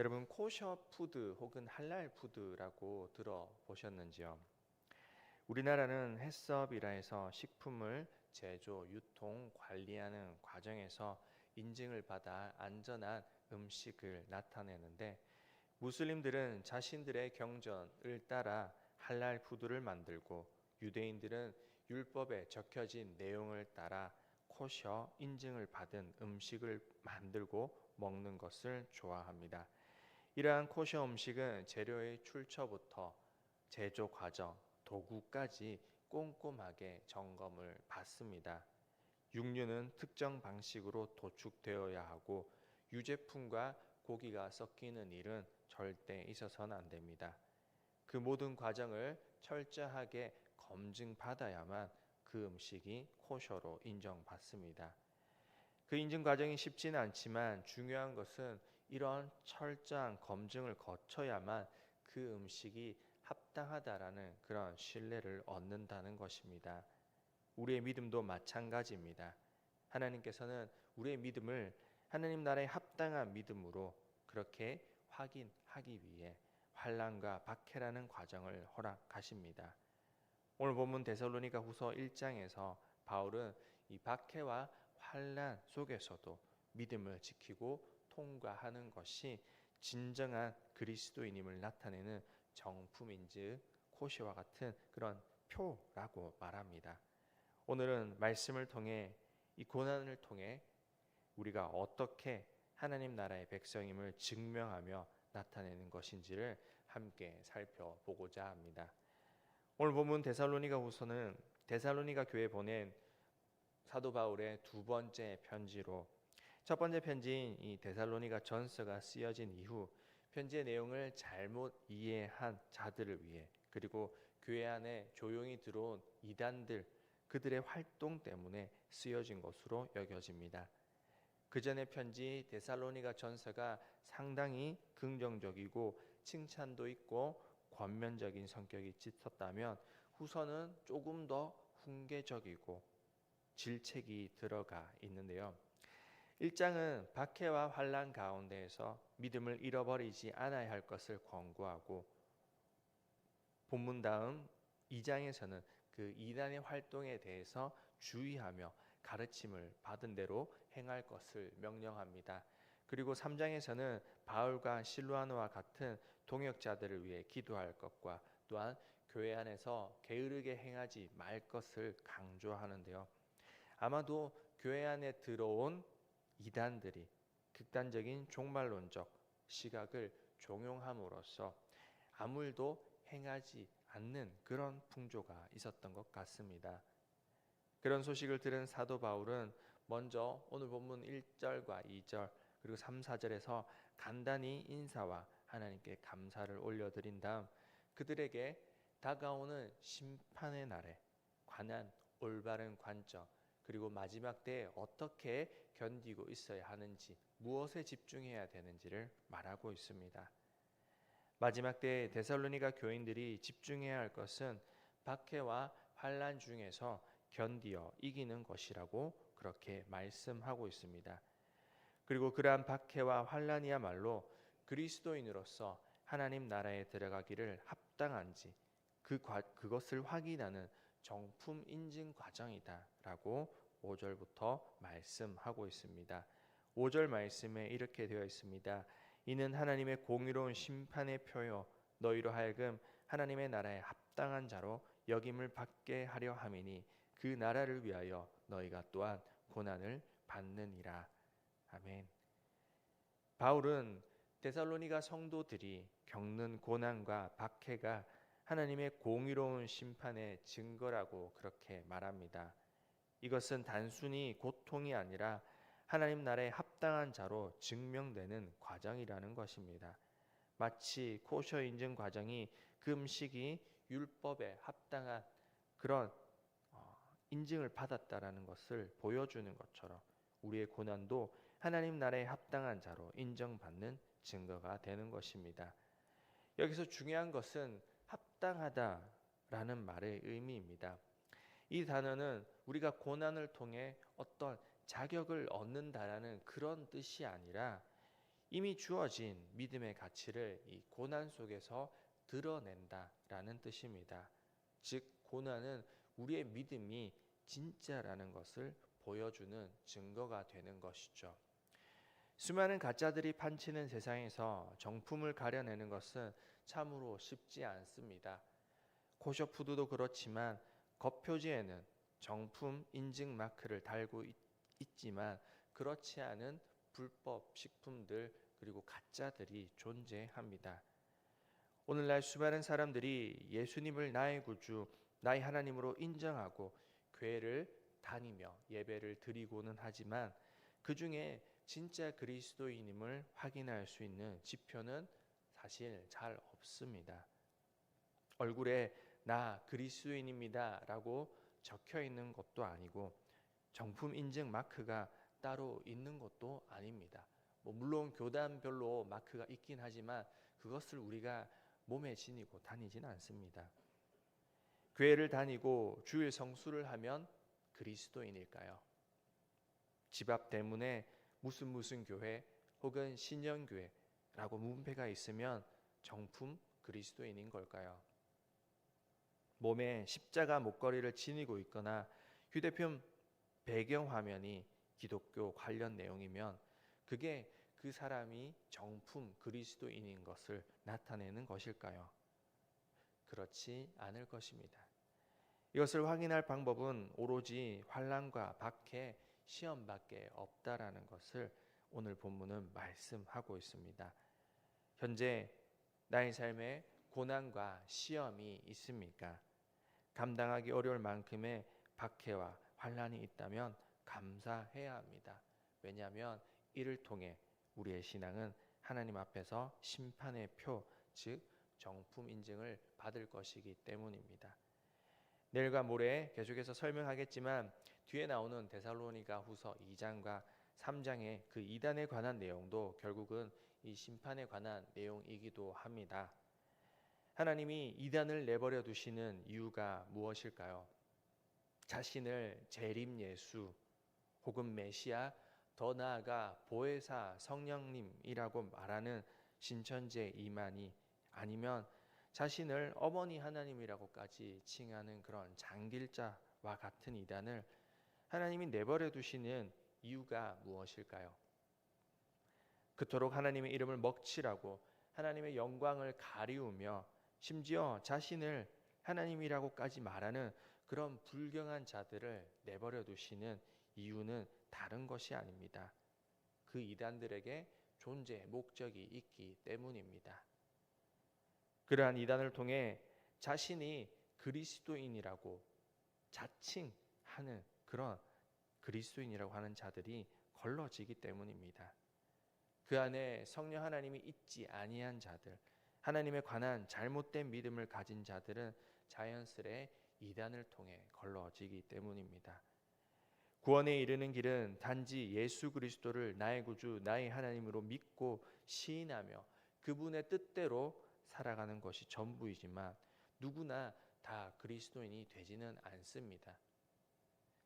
여러분 코셔 푸드 혹은 할랄 푸드라고 들어보셨는지요? 우리나라는 해썹이라 해서 식품을 제조, 유통, 관리하는 과정에서 인증을 받아 안전한 음식을 나타내는데 무슬림들은 자신들의 경전을 따라 할랄 푸드를 만들고 유대인들은 율법에 적혀진 내용을 따라 코셔 인증을 받은 음식을 만들고 먹는 것을 좋아합니다. 이러한 코셔 음식은 재료의 출처부터 제조 과정, 도구까지 꼼꼼하게 점검을 받습니다. 육류는 특정 방식으로 도축되어야 하고 유제품과 고기가 섞이는 일은 절대 있어서는 안 됩니다. 그 모든 과정을 철저하게 검증받아야만 그 음식이 코셔로 인정받습니다. 그 인증 과정이 쉽지는 않지만 중요한 것은 이런 철저한 검증을 거쳐야만 그 음식이 합당하다라는 그런 신뢰를 얻는다는 것입니다. 우리의 믿음도 마찬가지입니다. 하나님께서는 우리의 믿음을 하나님 나라에 합당한 믿음으로 그렇게 확인하기 위해 환난과 박해라는 과정을 허락하십니다. 오늘 본문 데살로니가 후서 1장에서 바울은 이 박해와 환난 속에서도 믿음을 지키고 통과하는 것이 진정한 그리스도인임을 나타내는 정품인즉 코시와 같은 그런 표라고 말합니다. 오늘은 말씀을 통해 이 고난을 통해 우리가 어떻게 하나님 나라의 백성임을 증명하며 나타내는 것인지를 함께 살펴보고자 합니다. 오늘 본문 데살로니가 후서는 데살로니가 교회에 보낸 사도 바울의 두 번째 편지로 첫 번째 편지인 이 데살로니가 전서가 쓰여진 이후 편지의 내용을 잘못 이해한 자들을 위해 그리고 교회 안에 조용히 들어온 이단들 그들의 활동 때문에 쓰여진 것으로 여겨집니다. 그 전의 편지 데살로니가 전서가 상당히 긍정적이고 칭찬도 있고 권면적인 성격이 짙었다면 후서는 조금 더 훈계적이고 질책이 들어가 있는데요. 1장은 박해와 환난 가운데에서 믿음을 잃어버리지 않아야 할 것을 권고하고 본문 다음 2장에서는 그 이단의 활동에 대해서 주의하며 가르침을 받은 대로 행할 것을 명령합니다. 그리고 3장에서는 바울과 실루아노와 같은 동역자들을 위해 기도할 것과 또한 교회 안에서 게으르게 행하지 말 것을 강조하는데요. 아마도 교회 안에 들어온 이단들이 극단적인 종말론적 시각을 종용함으로써 아무 일도 행하지 않는 그런 풍조가 있었던 것 같습니다. 그런 소식을 들은 사도 바울은 먼저 오늘 본문 1절과 2절 그리고 3, 4절에서 간단히 인사와 하나님께 감사를 올려드린 다음 그들에게 다가오는 심판의 날에 관한 올바른 관점 그리고 마지막 때에 어떻게 견디고 있어야 하는지 무엇에 집중해야 되는지를 말하고 있습니다. 마지막 때에 데살로니가 교인들이 집중해야 할 것은 박해와 환난 중에서 견디어 이기는 것이라고 그렇게 말씀하고 있습니다. 그리고 그러한 박해와 환난이야말로 그리스도인으로서 하나님 나라에 들어가기를 합당한지 그것을 확인하는 정품 인증 과정이다라고 5절부터 말씀하고 있습니다. 5절 말씀에 이렇게 되어 있습니다. 이는 하나님의 공의로운 심판의 표요 너희로 하여금 하나님의 나라에 합당한 자로 여김을 받게 하려 함이니 그 나라를 위하여 너희가 또한 고난을 받느니라. 아멘. 바울은 데살로니가 성도들이 겪는 고난과 박해가 하나님의 공의로운 심판의 증거라고 그렇게 말합니다. 이것은 단순히 고통이 아니라 하나님 나라에 합당한 자로 증명되는 과정이라는 것입니다. 마치 코셔 인증 과정이 그 음식이 율법에 합당한 그런 인증을 받았다라는 것을 보여주는 것처럼 우리의 고난도 하나님 나라에 합당한 자로 인정받는 증거가 되는 것입니다. 여기서 중요한 것은 합당하다라는 말의 의미입니다. 이 단어는 우리가 고난을 통해 어떤 자격을 얻는다라는 그런 뜻이 아니라 이미 주어진 믿음의 가치를 이 고난 속에서 드러낸다라는 뜻입니다. 즉 고난은 우리의 믿음이 진짜라는 것을 보여주는 증거가 되는 것이죠. 수많은 가짜들이 판치는 세상에서 정품을 가려내는 것은 참으로 쉽지 않습니다. 코셔푸드도 그렇지만 겉표지에는 정품 인증 마크를 달고 있지만 그렇지 않은 불법 식품들 그리고 가짜들이 존재합니다. 오늘날 수많은 사람들이 예수님을 나의 구주, 나의 하나님으로 인정하고 교회를 다니며 예배를 드리고는 하지만 그 중에 진짜 그리스도인임을 확인할 수 있는 지표는 사실 잘 없습니다. 얼굴에 나 그리스도인입니다 라고 적혀 있는 것도 아니고 정품 인증 마크가 따로 있는 것도 아닙니다. 물론 교단별로 마크가 있긴 하지만 그것을 우리가 몸에 지니고 다니진 않습니다. 교회를 다니고 주일 성수를 하면 그리스도인일까요? 집 앞 대문에 무슨 교회 혹은 신년교회라고 문패가 있으면 정품 그리스도인인 걸까요? 몸에 십자가 목걸이를 지니고 있거나 휴대폰 배경화면이 기독교 관련 내용이면 그게 그 사람이 정품 그리스도인인 것을 나타내는 것일까요? 그렇지 않을 것입니다. 이것을 확인할 방법은 오로지 환난과 박해, 시험밖에 없다라는 것을 오늘 본문은 말씀하고 있습니다. 현재 나의 삶에 고난과 시험이 있습니까? 감당하기 어려울 만큼의 박해와 환난이 있다면 감사해야 합니다. 왜냐하면 이를 통해 우리의 신앙은 하나님 앞에서 심판의 표, 즉 정품 인증을 받을 것이기 때문입니다. 내일과 모레 계속해서 설명하겠지만 뒤에 나오는 데살로니가 후서 2장과 3장의 그 이단에 관한 내용도 결국은 이 심판에 관한 내용이기도 합니다. 하나님이 이단을 내버려 두시는 이유가 무엇일까요? 자신을 재림 예수 혹은 메시아, 더 나아가 보혜사 성령님이라고 말하는 신천지에 이만희 아니면 자신을 어머니 하나님이라고까지 칭하는 그런 장길자와 같은 이단을 하나님이 내버려 두시는 이유가 무엇일까요? 그토록 하나님의 이름을 먹칠하고 하나님의 영광을 가리우며 심지어 자신을 하나님이라고까지 말하는 그런 불경한 자들을 내버려 두시는 이유는 다른 것이 아닙니다. 그 이단들에게 존재 목적이 있기 때문입니다. 그러한 이단을 통해 자신이 그리스도인이라고 자칭하는 그런 그리스도인이라고 하는 자들이 걸러지기 때문입니다. 그 안에 성령 하나님이 있지 아니한 자들, 하나님에 관한 잘못된 믿음을 가진 자들은 자연스레 이단을 통해 걸러지기 때문입니다. 구원에 이르는 길은 단지 예수 그리스도를 나의 구주, 나의 하나님으로 믿고 시인하며 그분의 뜻대로 살아가는 것이 전부이지만 누구나 다 그리스도인이 되지는 않습니다.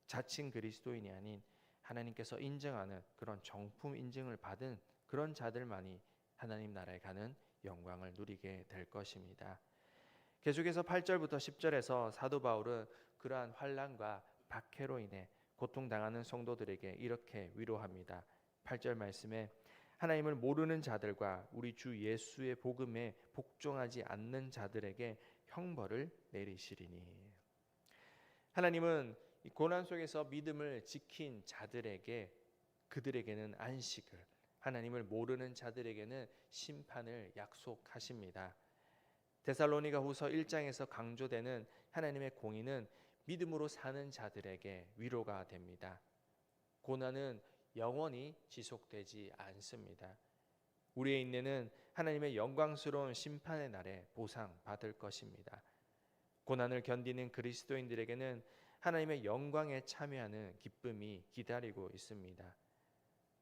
자칭 그리스도인이 아닌 하나님께서 인정하는 그런 정품 인증을 받은 그런 자들만이 하나님 나라에 가는 영광을 누리게 될 것입니다. 계속해서 8절부터 10절에서 사도 바울은 그러한 환난과 박해로 인해 고통당하는 성도들에게 이렇게 위로합니다. 8절 말씀에 하나님을 모르는 자들과 우리 주 예수의 복음에 복종하지 않는 자들에게 형벌을 내리시리니. 하나님은 이 고난 속에서 믿음을 지킨 자들에게 그들에게는 안식을, 하나님을 모르는 자들에게는 심판을 약속하십니다. 데살로니가 후서 1장에서 강조되는 하나님의 공의는 믿음으로 사는 자들에게 위로가 됩니다. 고난은 영원히 지속되지 않습니다. 우리의 인내는 하나님의 영광스러운 심판의 날에 보상받을 것입니다. 고난을 견디는 그리스도인들에게는 하나님의 영광에 참여하는 기쁨이 기다리고 있습니다.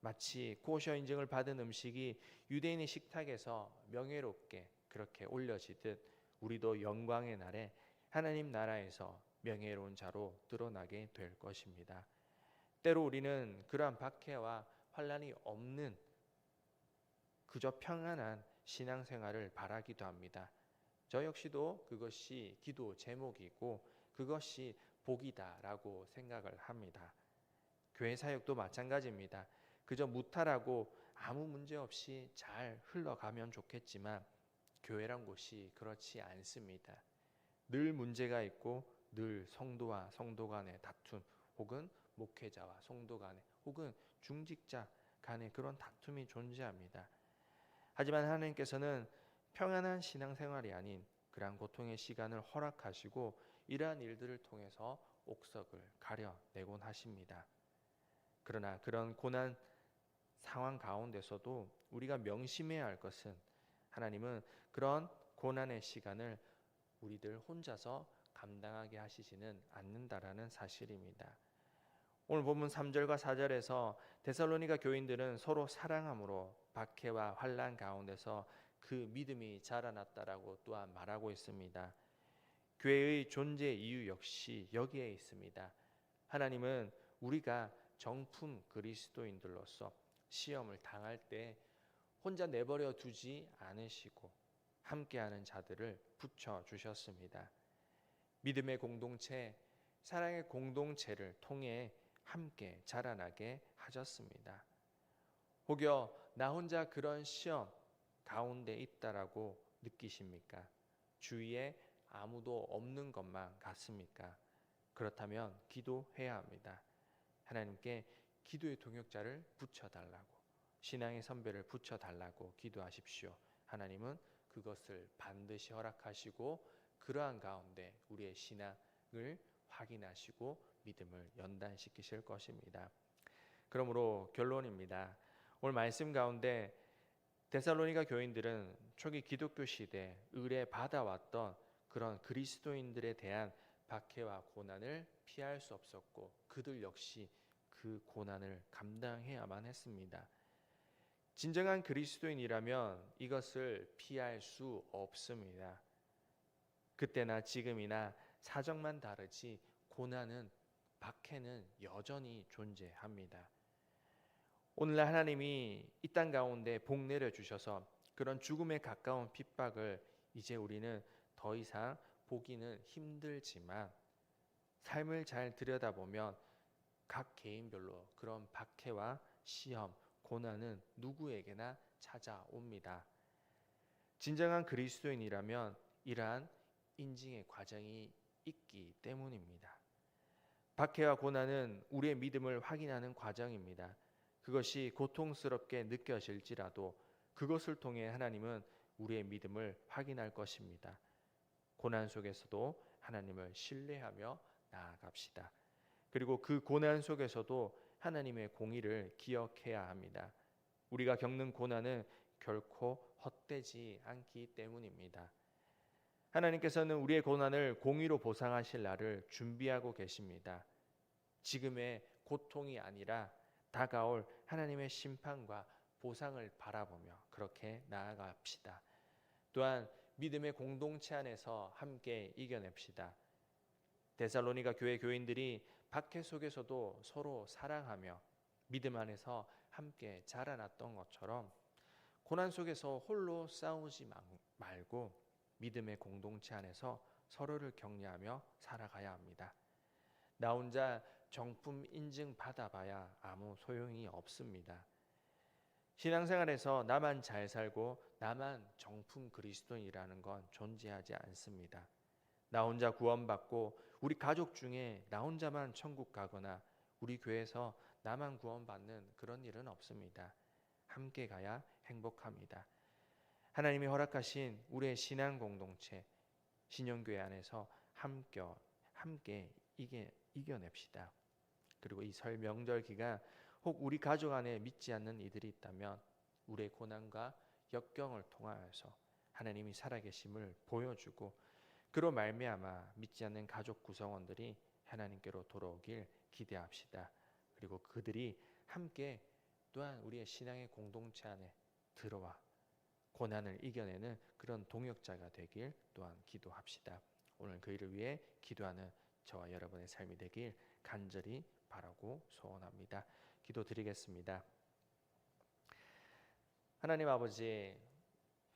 마치 코셔 인증을 받은 음식이 유대인의 식탁에서 명예롭게 그렇게 올려지듯 우리도 영광의 날에 하나님 나라에서 명예로운 자로 드러나게 될 것입니다. 때로 우리는 그러한 박해와 환난이 없는 그저 평안한 신앙생활을 바라기도 합니다. 저 역시도 그것이 기도 제목이고 그것이 복이다라고 생각을 합니다. 교회 사역도 마찬가지입니다. 그저 무탈하고 아무 문제 없이 잘 흘러가면 좋겠지만 교회란 곳이 그렇지 않습니다. 늘 문제가 있고 늘 성도와 성도 간의 다툼, 혹은 목회자와 성도 간의, 혹은 중직자 간의 그런 다툼이 존재합니다. 하지만 하나님께서는 평안한 신앙생활이 아닌 그러한 고통의 시간을 허락하시고 이러한 일들을 통해서 옥석을 가려내곤 하십니다. 그러나 그런 고난 상황 가운데서도 우리가 명심해야 할 것은 하나님은 그런 고난의 시간을 우리들 혼자서 감당하게 하시지는 않는다라는 사실입니다. 오늘 본문 3절과 4절에서 데살로니가 교인들은 서로 사랑함으로 박해와 환난 가운데서 그 믿음이 자라났다라고 또한 말하고 있습니다. 교회의 존재 이유 역시 여기에 있습니다. 하나님은 우리가 정품 그리스도인들로서 시험을 당할 때 혼자 내버려 두지 않으시고 함께하는 자들을 붙여주셨습니다. 믿음의 공동체, 사랑의 공동체를 통해 함께 자라나게 하셨습니다. 혹여 나 혼자 그런 시험 가운데 있다라고 느끼십니까? 주위에 아무도 없는 것만 같습니까? 그렇다면 기도해야 합니다. 하나님께 기도의 동역자를 붙여달라고, 신앙의 선배를 붙여달라고 기도하십시오. 하나님은 그것을 반드시 허락하시고 그러한 가운데 우리의 신앙을 확인하시고 믿음을 연단시키실 것입니다. 그러므로 결론입니다. 오늘 말씀 가운데 데살로니가 교인들은 초기 기독교 시대 의뢰 받아왔던 그런 그리스도인들에 대한 박해와 고난을 피할 수 없었고 그들 역시 그 고난을 감당해야만 했습니다. 진정한 그리스도인이라면 이것을 피할 수 없습니다. 그때나 지금이나 사정만 다르지 고난은, 박해는 여전히 존재합니다. 오늘날 하나님이 이 땅 가운데 복 내려주셔서 그런 죽음에 가까운 핍박을 이제 우리는 더 이상 보기는 힘들지만 삶을 잘 들여다보면 각 개인별로 그런 박해와 시험, 고난은 누구에게나 찾아옵니다. 진정한 그리스도인이라면 이러한 인증의 과정이 있기 때문입니다. 박해와 고난은 우리의 믿음을 확인하는 과정입니다. 그것이 고통스럽게 느껴질지라도 그것을 통해 하나님은 우리의 믿음을 확인할 것입니다. 고난 속에서도 하나님을 신뢰하며 나아갑시다. 그리고 그 고난 속에서도 하나님의 공의를 기억해야 합니다. 우리가 겪는 고난은 결코 헛되지 않기 때문입니다. 하나님께서는 우리의 고난을 공의로 보상하실 날을 준비하고 계십니다. 지금의 고통이 아니라 다가올 하나님의 심판과 보상을 바라보며 그렇게 나아갑시다. 또한 믿음의 공동체 안에서 함께 이겨냅시다. 데살로니가 교회 교인들이 박해 속에서도 서로 사랑하며 믿음 안에서 함께 자라났던 것처럼 고난 속에서 홀로 싸우지 말고 믿음의 공동체 안에서 서로를 격려하며 살아가야 합니다. 나 혼자 정품 인증 받아봐야 아무 소용이 없습니다. 신앙생활에서 나만 잘 살고 나만 정품 그리스도인이라는 건 존재하지 않습니다. 나 혼자 구원받고 우리 가족 중에 나 혼자만 천국 가거나 우리 교회에서 나만 구원받는 그런 일은 없습니다. 함께 가야 행복합니다. 하나님이 허락하신 우리의 신앙 공동체, 신영교회 안에서 함께 이겨냅시다. 그리고 이 설 명절 기간 혹 우리 가족 안에 믿지 않는 이들이 있다면 우리의 고난과 역경을 통하여서 하나님이 살아계심을 보여주고 그로 말미암아 믿지 않는 가족 구성원들이 하나님께로 돌아오길 기대합시다. 그리고 그들이 함께 또한 우리의 신앙의 공동체 안에 들어와 고난을 이겨내는 그런 동역자가 되길 또한 기도합시다. 오늘 그 일을 위해 기도하는 저와 여러분의 삶이 되길 간절히 바라고 소원합니다. 기도드리겠습니다. 하나님 아버지,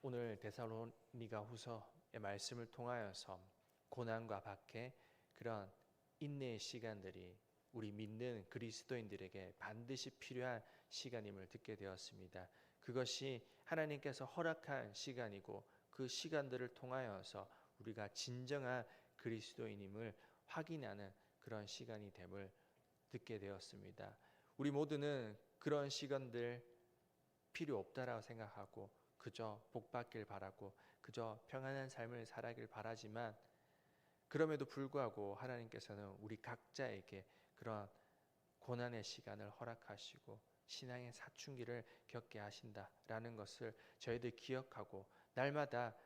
오늘 데살로니가 후서의 말씀을 통하여서 고난과 박해, 그런 인내의 시간들이 우리 믿는 그리스도인들에게 반드시 필요한 시간임을 듣게 되었습니다. 그것이 하나님께서 허락한 시간이고 그 시간들을 통하여서 우리가 진정한 그리스도인임을 확인하는 그런 시간이 됨을 듣게 되었습니다. 우리 모두는 그런 시간들 필요 없다라고 생각하고 그저 복받길 바라고 그저 평안한 삶을 살아길 바라지만, 그럼에도 불구하고 하나님께서는 우리 각자에게 그런 고난의 시간을 허락하시고 신앙의 사춘기를 겪게 하신다라는 것을 저희들 기억하고 날마다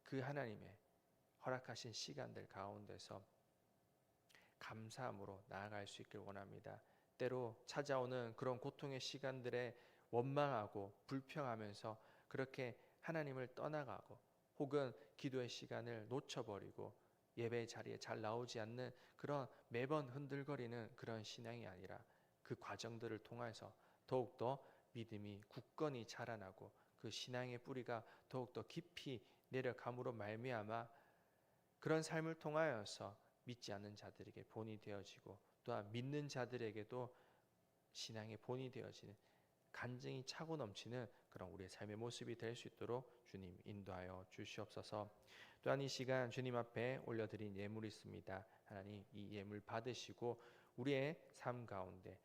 그 하나님의 허락하신 시간들 가운데서 감사함으로 나아갈 수 있길 원합니다. 때로 찾아오는 그런 고통의 시간들에 원망하고 불평하면서 그렇게 하나님을 떠나가고 혹은 기도의 시간을 놓쳐버리고 예배 자리에 잘 나오지 않는 그런 매번 흔들거리는 그런 신앙이 아니라 그 과정들을 통해서 더욱더 믿음이 굳건히 자라나고 그 신앙의 뿌리가 더욱더 깊이 내려감으로 말미암아 그런 삶을 통하여서 믿지 않는 자들에게 본이 되어지고 또한 믿는 자들에게도 신앙의 본이 되어지는 간증이 차고 넘치는 그런 우리의 삶의 모습이 될 수 있도록 주님 인도하여 주시옵소서. 또한 이 시간 주님 앞에 올려드린 예물이 있습니다. 하나님 이 예물 받으시고 우리의 삶 가운데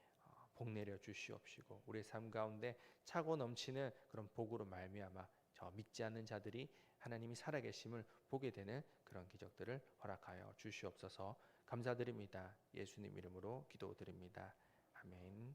복 내려 주시옵시고 우리의 삶 가운데 차고 넘치는 그런 복으로 말미암아 저 믿지 않는 자들이 하나님이 살아계심을 보게 되는 그런 기적들을 허락하여 주시옵소서. 감사드립니다. 예수님 이름으로 기도드립니다. 아멘.